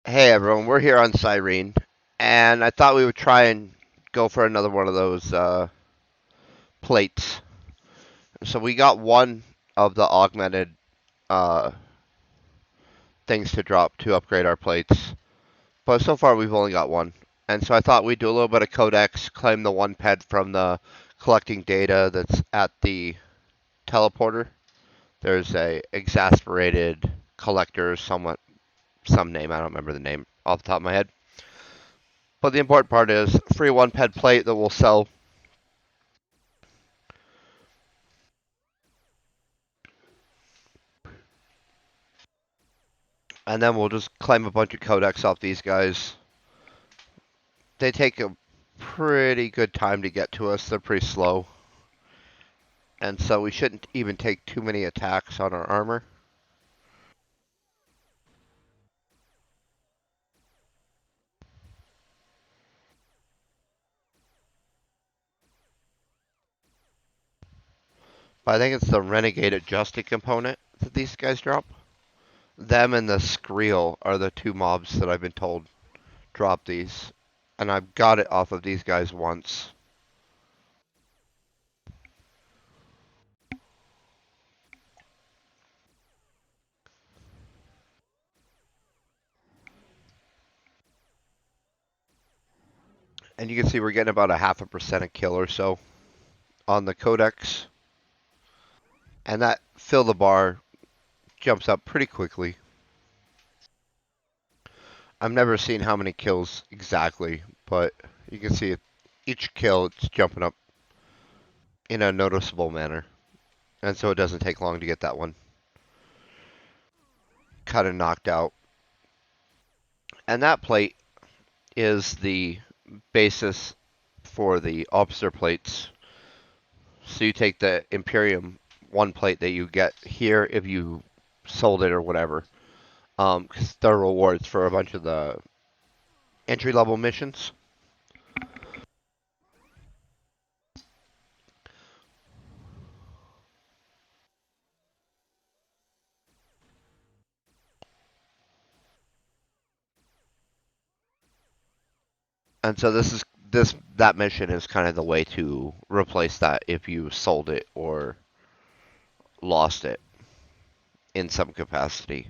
Hey everyone, we're here on Cyrene, and I thought we would try and go for another one of those plates. So we got one of the augmented uh, things to drop to upgrade our plates, but so far we've only got one. And so I thought we'd do a little bit of Codex, claim the one ped from the collecting data that's at the teleporter. There's a exasperated collector, some name, I don't remember the name off the top of my head. But the important part is free one ped plate that will sell. And then we'll just claim a bunch of codex off these guys. They take a pretty good time to get to us. They're pretty slow. And so we shouldn't even take too many attacks on our armor. But I think it's the Renegade Adjusted component that these guys drop. Them and the Screel are the two mobs that I've been told drop these. And I've got it off of these guys once. And you can see we're getting about a 0.5% a kill or so on the Codex. And that fill the bar jumps up pretty quickly. I've never seen how many kills exactly, but you can see it, each kill it's jumping up in a noticeable manner. And so it doesn't take long to get that one cut and knocked out. And that plate is the basis for the officer plates. So you take the Imperium one plate that you get here if you sold it or whatever. Because they're rewards for a bunch of the entry level missions. And so that mission is kind of the way to replace that if you sold it or lost it in some capacity.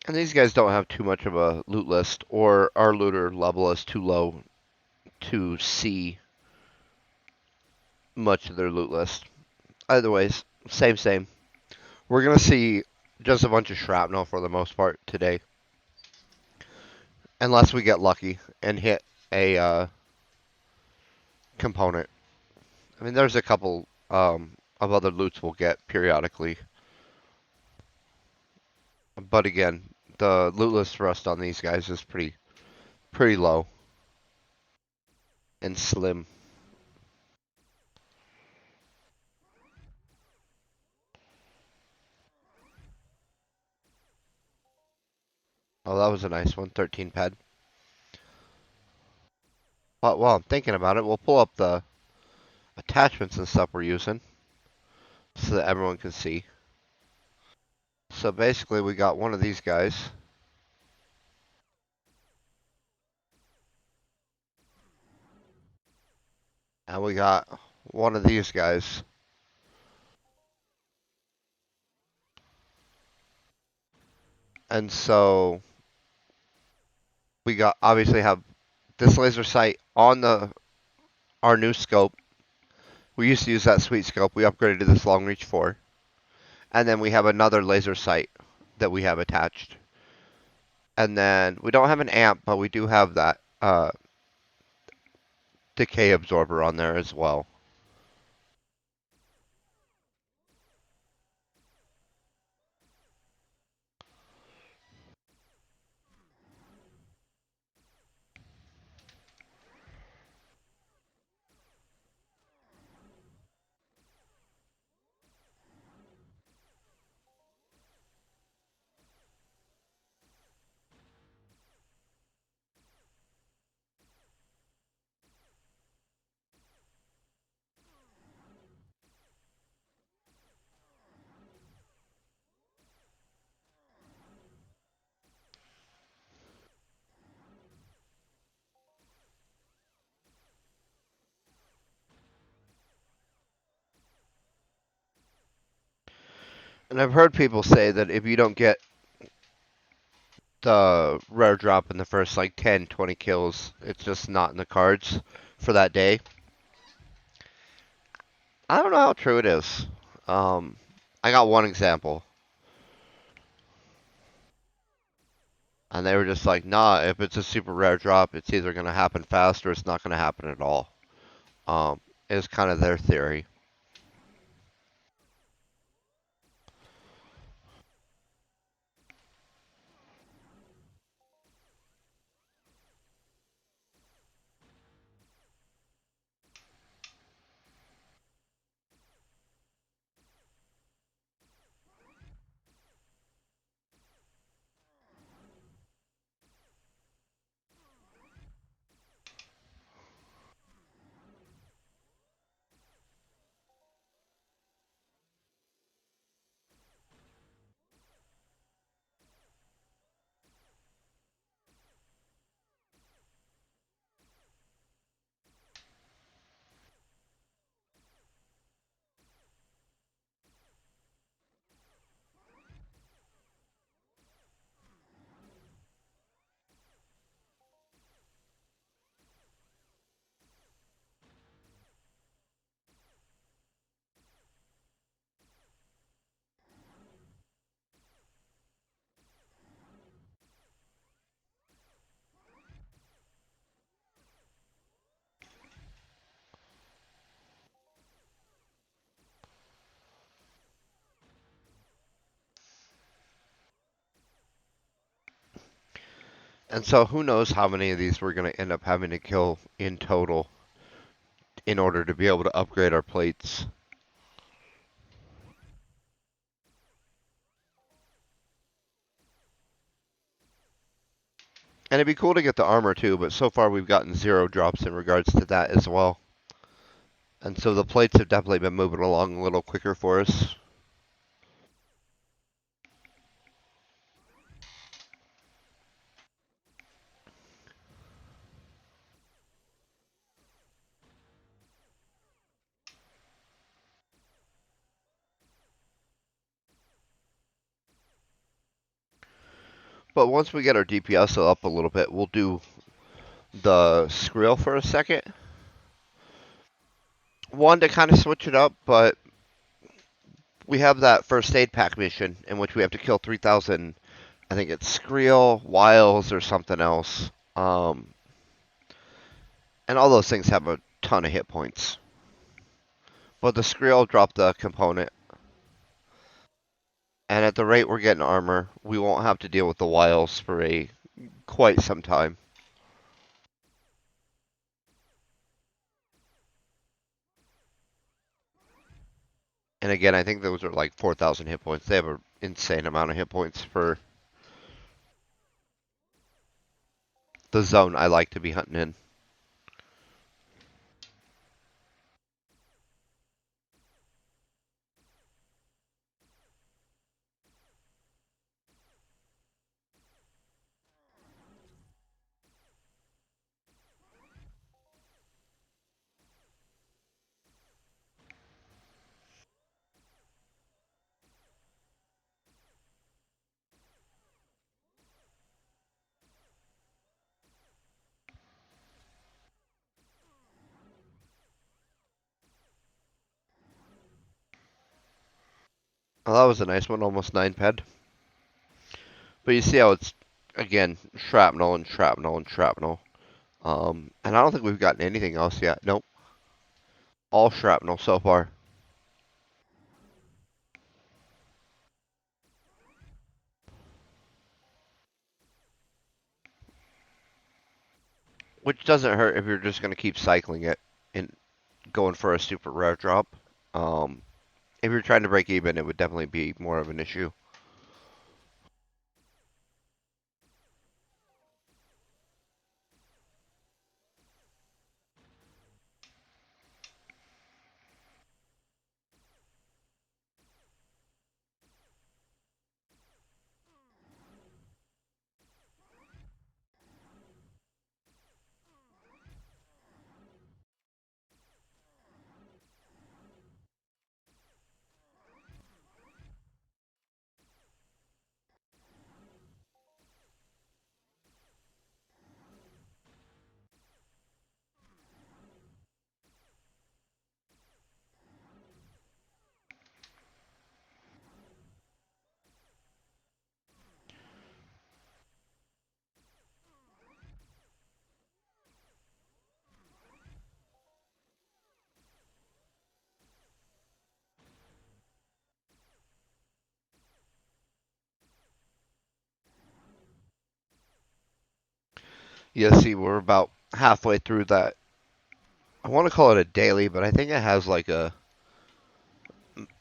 And these guys don't have too much of a loot list, or our looter level is too low to see much of their loot list. Either ways, same. We're gonna see just a bunch of shrapnel for the most part today, unless we get lucky and hit a component. I mean, there's a couple of other loots we'll get periodically, but again, the loot list rust on these guys is pretty low and slim. Oh, that was a nice one, 13 ped. But while I'm thinking about it, we'll pull up the attachments and stuff we're using so that everyone can see. So basically, we got one of these guys, and we got one of these guys. And so we got obviously have this laser sight on the our new scope. We used to use that sweet scope. We upgraded to this long reach 4. And then we have another laser sight that we have attached. And then we don't have an amp, but we do have that decay absorber on there as well. And I've heard people say that if you don't get the rare drop in the first like 10, 20 kills, it's just not in the cards for that day. I don't know how true it is. Um, I got one example, and they were just like, nah, if it's a super rare drop, it's either going to happen fast or it's not going to happen at all. Is kind of their theory. And so who knows how many of these we're going to end up having to kill in total in order to be able to upgrade our plates. And it'd be cool to get the armor too, but so far we've gotten 0 drops in regards to that as well. And so the plates have definitely been moving along a little quicker for us. But once we get our DPS up a little bit, we'll do the Skrill for a second. One, to kind of switch it up, but we have that first aid pack mission in which we have to kill 3,000, I think it's Skrill, Wiles, or something else. And all those things have a ton of hit points. But the Skrill drop the component. And at the rate we're getting armor, we won't have to deal with the Wiles for quite some time. And again, I think those are like 4,000 hit points. They have an insane amount of hit points for the zone I like to be hunting in. Well, that was a nice one, almost 9 ped. But you see how it's, again, shrapnel and shrapnel and shrapnel. And I don't think we've gotten anything else yet. Nope. All shrapnel so far. Which doesn't hurt if you're just going to keep cycling it and going for a super rare drop. Um, if you're trying to break even, it would definitely be more of an issue. Yeah, see, we're about halfway through that. I want to call it a daily, but I think it has like a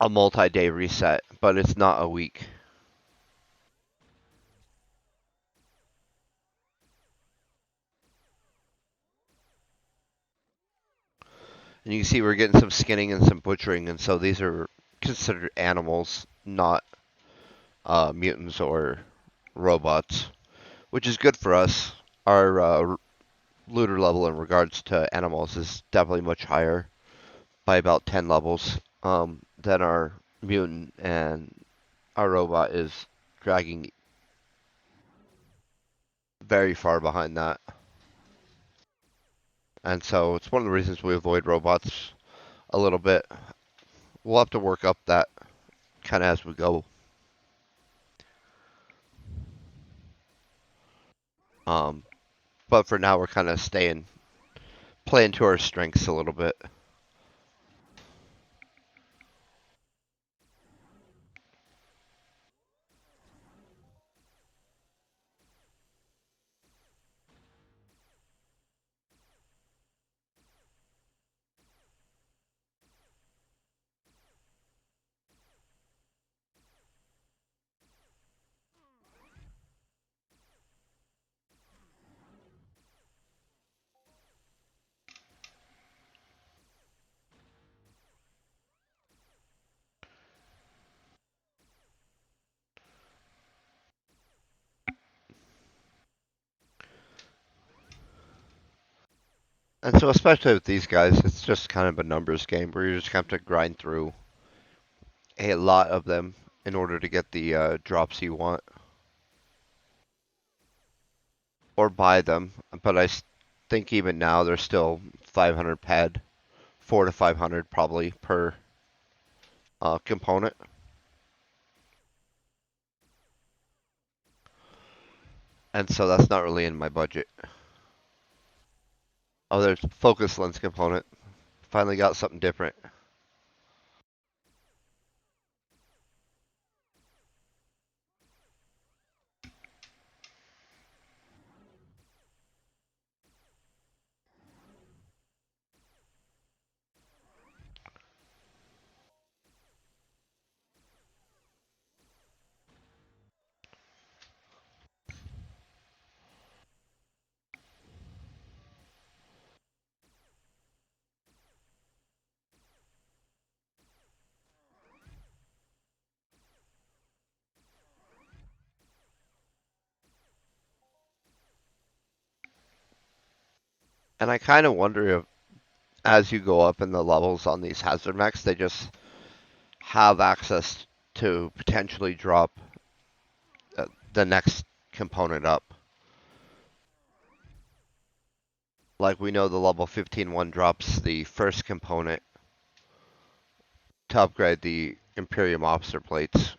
multi-day reset, but it's not a week. And you can see we're getting some skinning and some butchering, and so these are considered animals, not mutants or robots, which is good for us. Our looter level in regards to animals is definitely much higher by about 10 levels than our mutant, and our robot is dragging very far behind that. And so it's one of the reasons we avoid robots a little bit. We'll have to work up that kind of as we go. Um, but for now, we're kind of playing to our strengths a little bit. And so, especially with these guys, it's just kind of a numbers game where you just have to grind through a lot of them in order to get the drops you want or buy them. But think even now they're still 500 ped, 4 to 500 probably per component. And so that's not really in my budget. Oh, there's focus lens component. Finally got something different. And I kind of wonder if, as you go up in the levels on these hazard mechs, they just have access to potentially drop the next component up. Like we know the level 15 one drops the first component to upgrade the Imperium officer plates.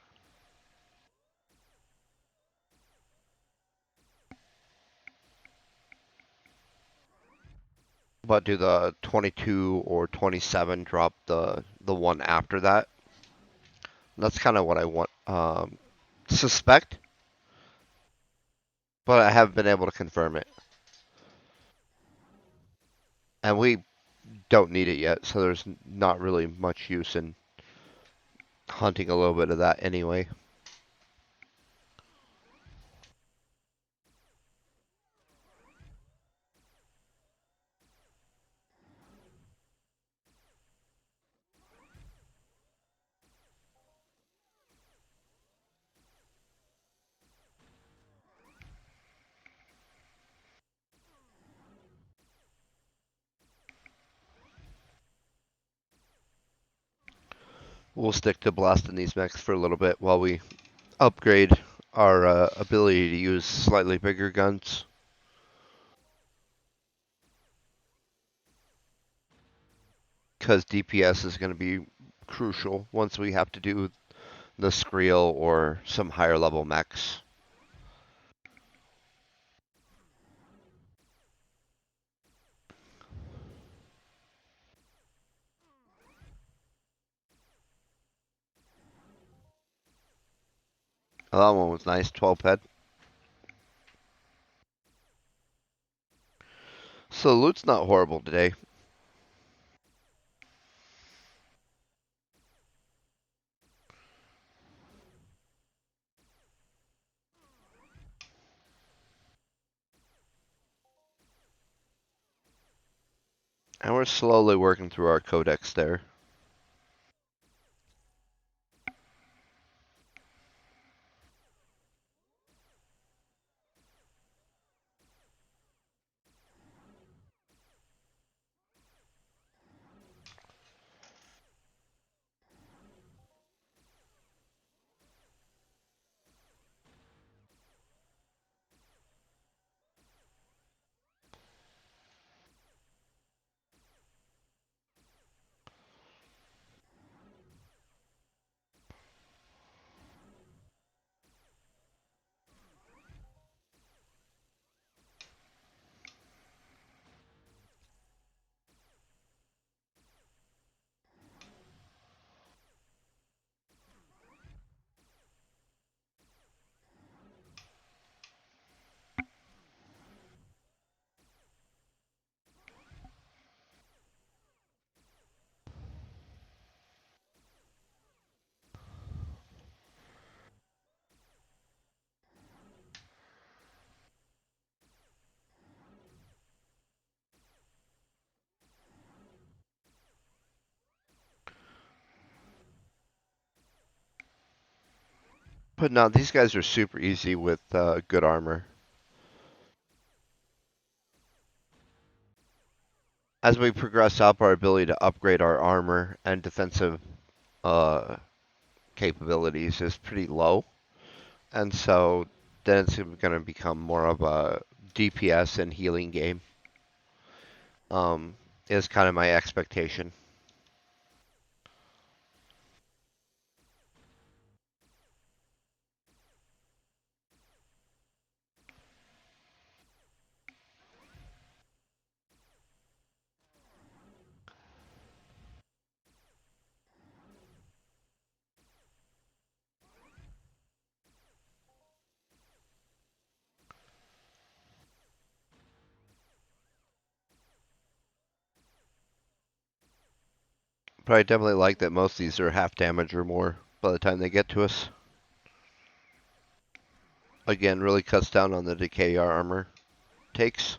But do the 22 or 27 drop the one after that? That's kind of what I want suspect, but I haven't been able to confirm it. And we don't need it yet, so there's not really much use in hunting a little bit of that anyway. We'll stick to blasting these mechs for a little bit while we upgrade our ability to use slightly bigger guns. Because DPS is going to be crucial once we have to do the Skrill or some higher level mechs. Oh, that one was nice, 12 head. So the loot's not horrible today. And we're slowly working through our codex there. But no, these guys are super easy with good armor. As we progress up, our ability to upgrade our armor and defensive uh, capabilities is pretty low. And so then it's going to become more of a DPS and healing game, is kind of my expectation. But I definitely like that most of these are half damage or more by the time they get to us. Again, really cuts down on the decay our armor takes.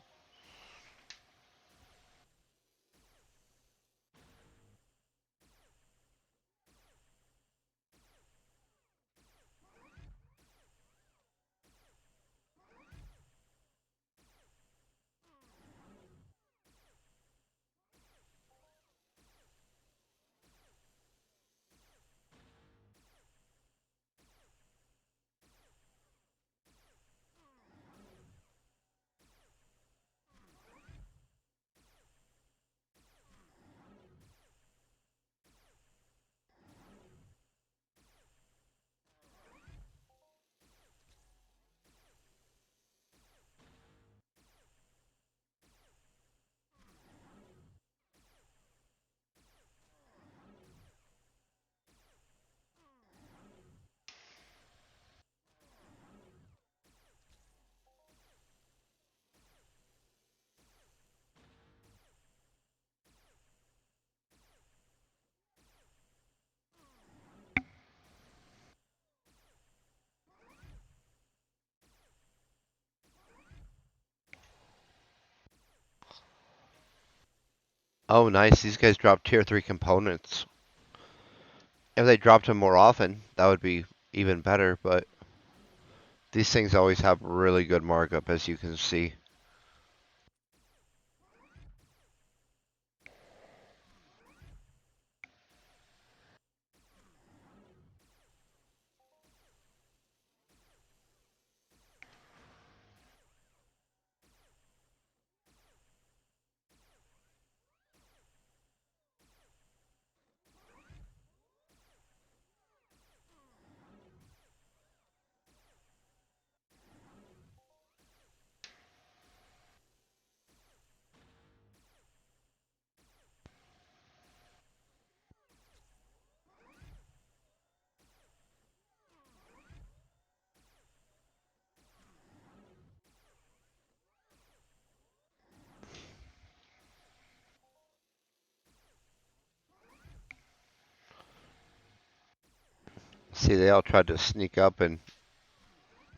Oh, nice. These guys drop tier 3 components. If they dropped them more often, that would be even better, but these things always have really good markup, as you can see. See, they all tried to sneak up and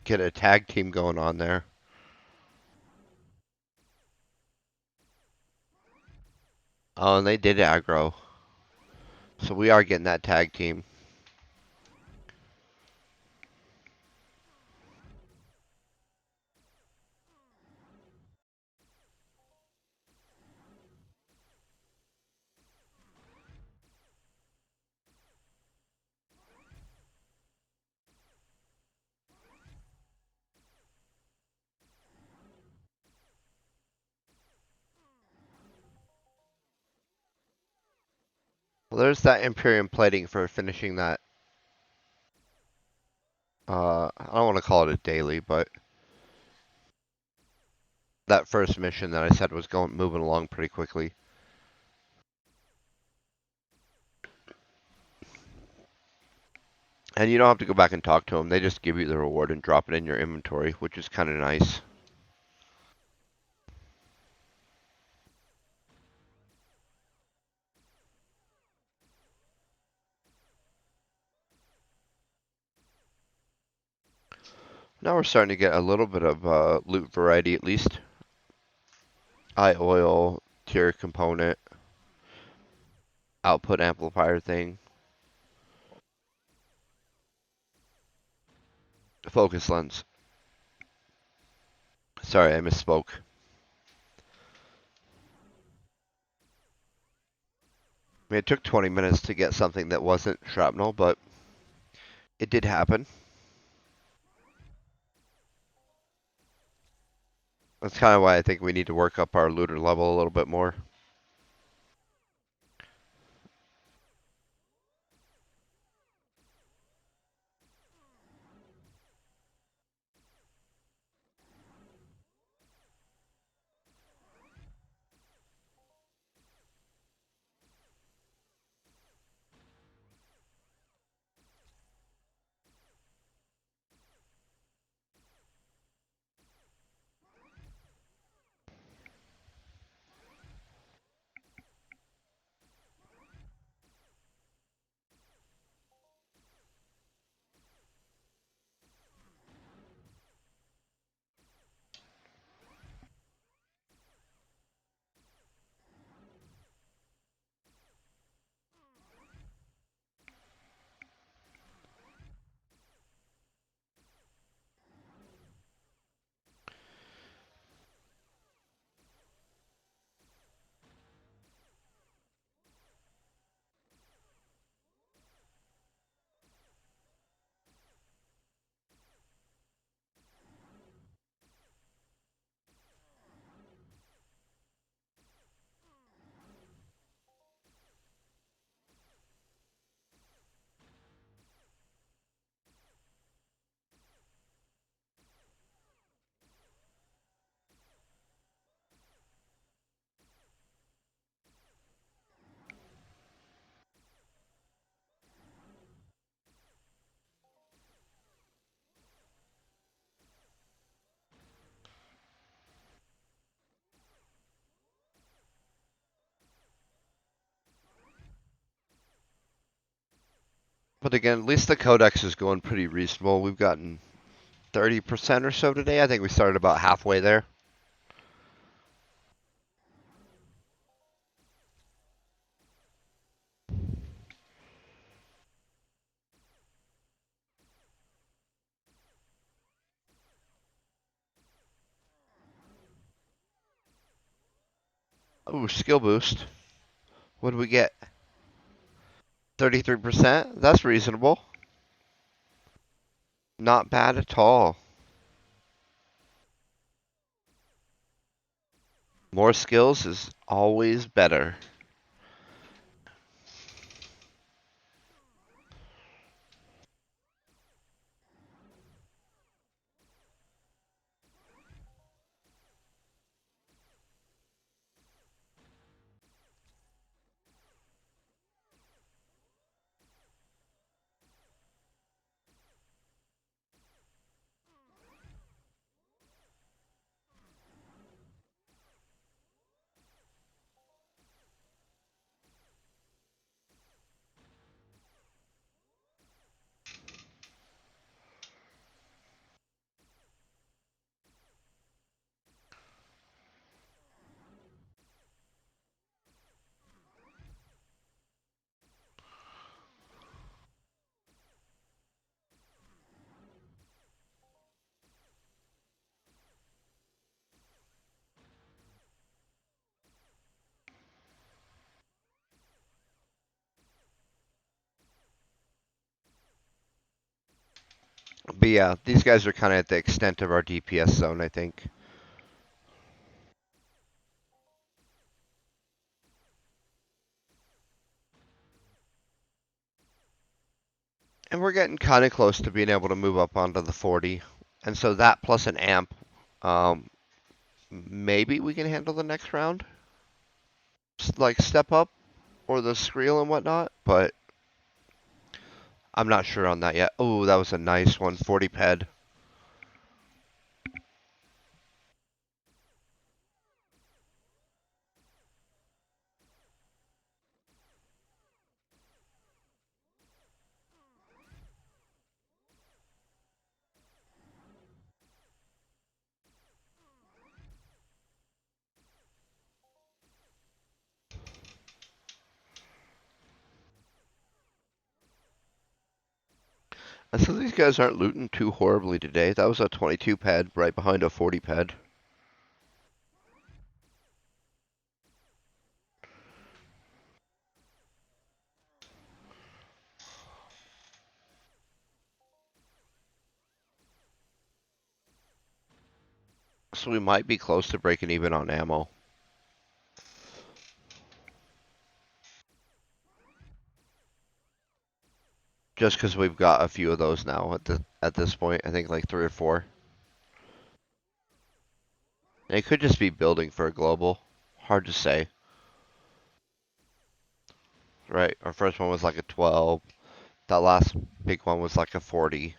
get a tag team going on there. Oh, and they did aggro. So we are getting that tag team. Well, there's that Imperium plating for finishing that. I don't want to call it a daily, but that first mission that I said was moving along pretty quickly. And you don't have to go back and talk to them. They just give you the reward and drop it in your inventory, which is kind of nice. Now we're starting to get a little bit of loot variety at least. Eye oil, tier component, output amplifier thing, focus lens. Sorry, I misspoke. I mean, it took 20 minutes to get something that wasn't shrapnel, but it did happen. That's kind of why I think we need to work up our looter level a little bit more. But again, at least the codex is going pretty reasonable. We've gotten 30% or so today. I think we started about halfway there. Ooh, skill boost. What do we get? 33%? That's reasonable. Not bad at all. More skills is always better. But yeah, these guys are kind of at the extent of our DPS zone, I think. And we're getting kind of close to being able to move up onto the 40. And so that plus an amp, um, maybe we can handle the next round. Like step up or the Skrill and whatnot, but I'm not sure on that yet. Oh, that was a nice one, 40 ped. And so these guys aren't looting too horribly today. That was a 22 ped right behind a 40 ped. So we might be close to breaking even on ammo. Just because we've got a few of those now at this point. I think like 3 or 4. And it could just be building for a global. Hard to say. Right, our first one was like a 12. That last big one was like a 40.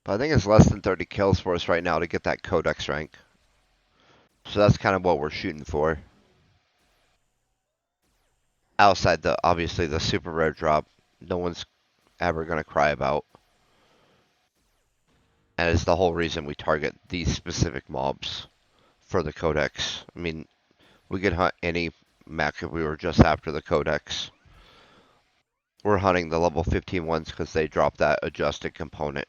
But I think it's less than 30 kills for us right now to get that Codex rank. So that's kind of what we're shooting for. Outside the, obviously, the super rare drop, no one's ever going to cry about. And it's the whole reason we target these specific mobs for the Codex. I mean, we could hunt any mech if we were just after the Codex. We're hunting the level 15 ones because they drop that adjusted component.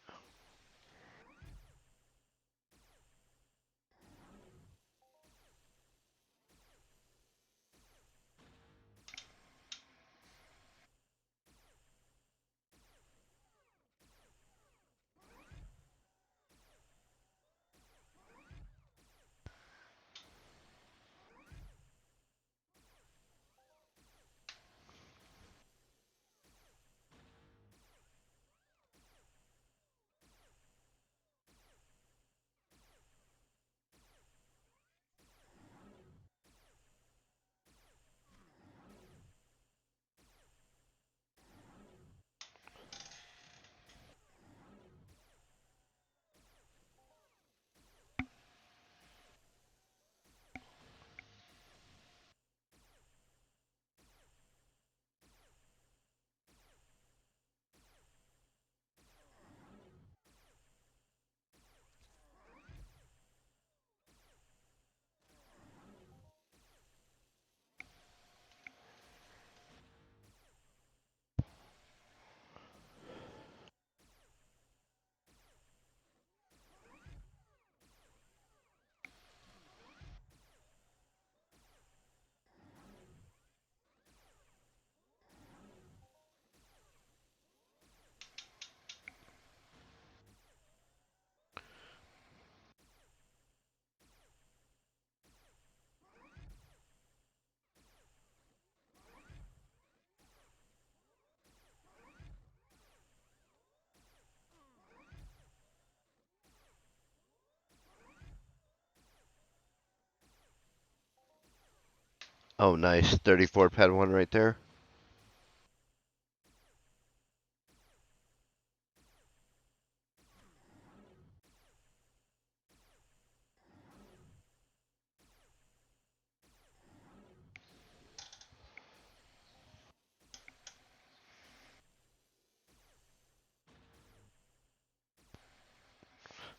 Oh, nice. 34 ped one right there.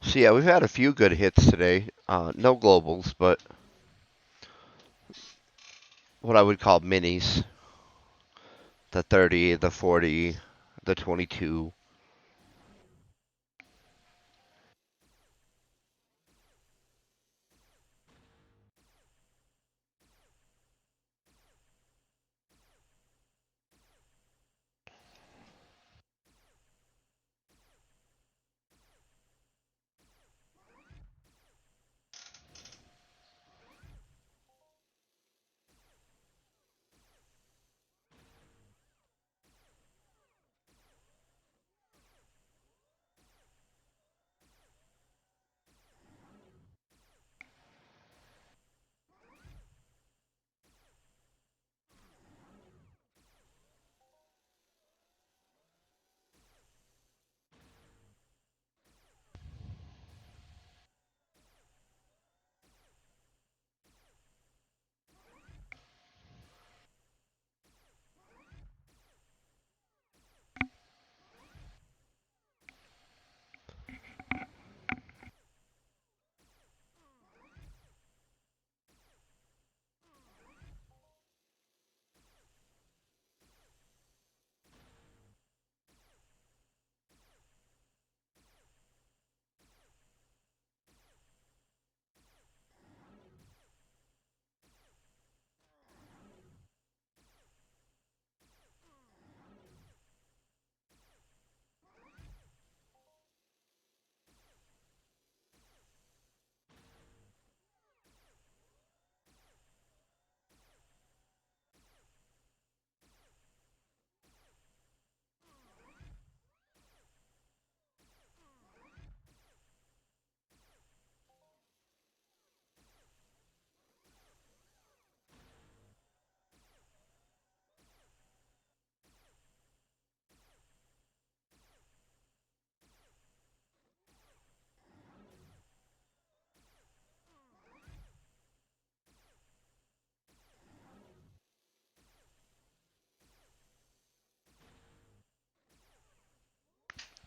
So yeah, we've had a few good hits today. No globals, but what I would call minis. The 30, the 40, the 22.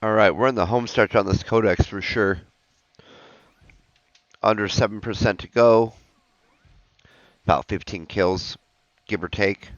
All right, we're in the home stretch on this codex for sure. Under 7% to go. About 15 kills, give or take.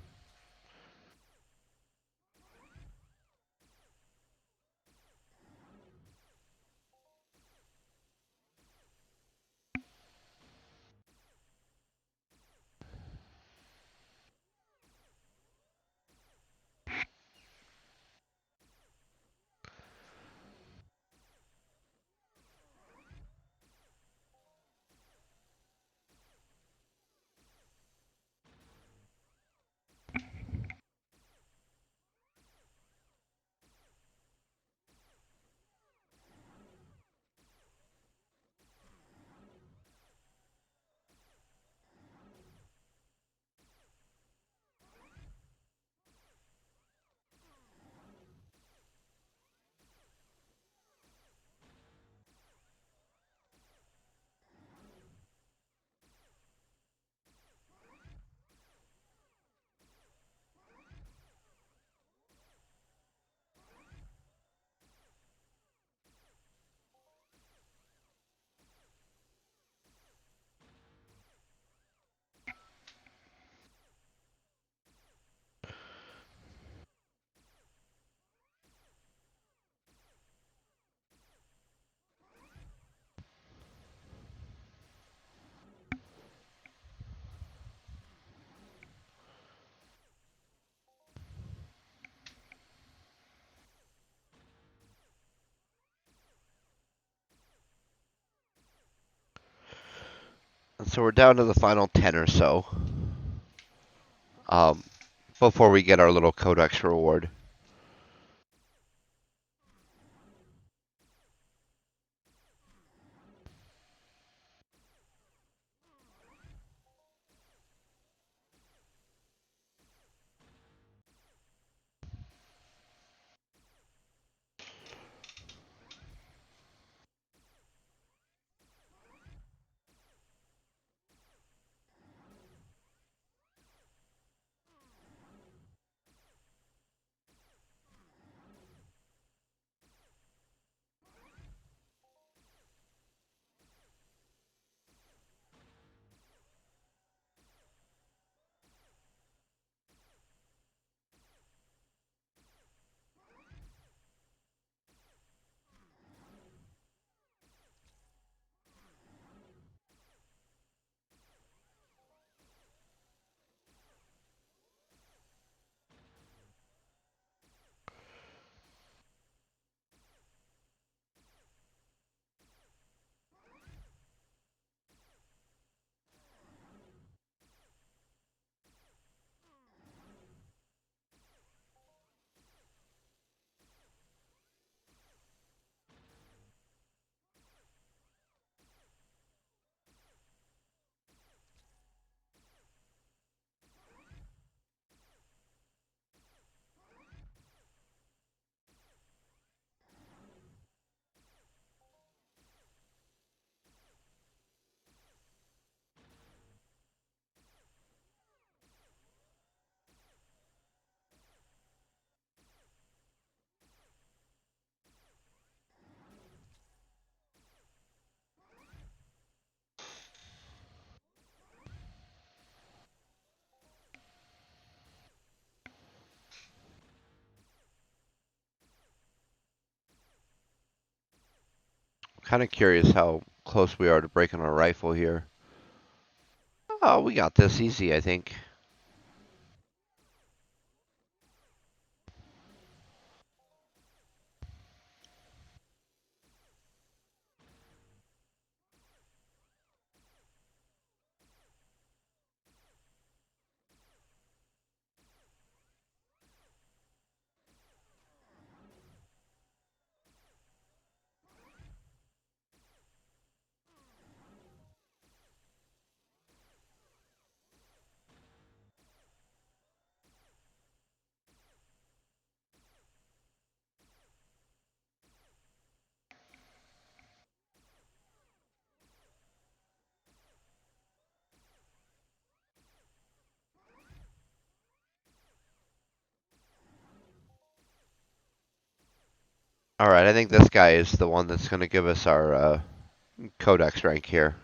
And so we're down to the final 10 or so um, before we get our little codex reward. Kind of curious how close we are to breaking our rifle here. Oh, we got this easy, I think. Alright, I think this guy is the one that's going to give us our Codex rank here.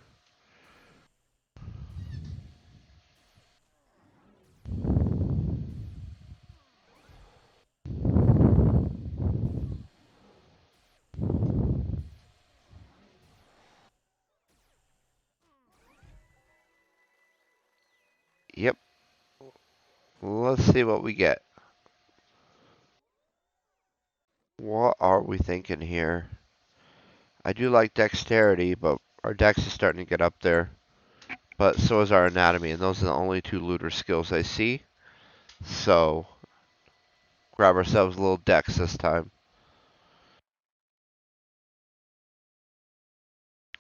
Yep. Let's see what we get. What are we thinking here? I do like dexterity, but our dex is starting to get up there. But so is our anatomy, and those are the only two looter skills I see. So, grab ourselves a little dex this time.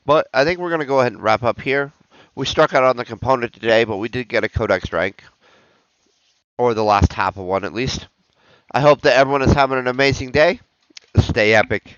But I think we're going to go ahead and wrap up here. We struck out on the component today, but we did get a Codex rank. Or the last half of one, at least. I hope that everyone is having an amazing day. Stay epic.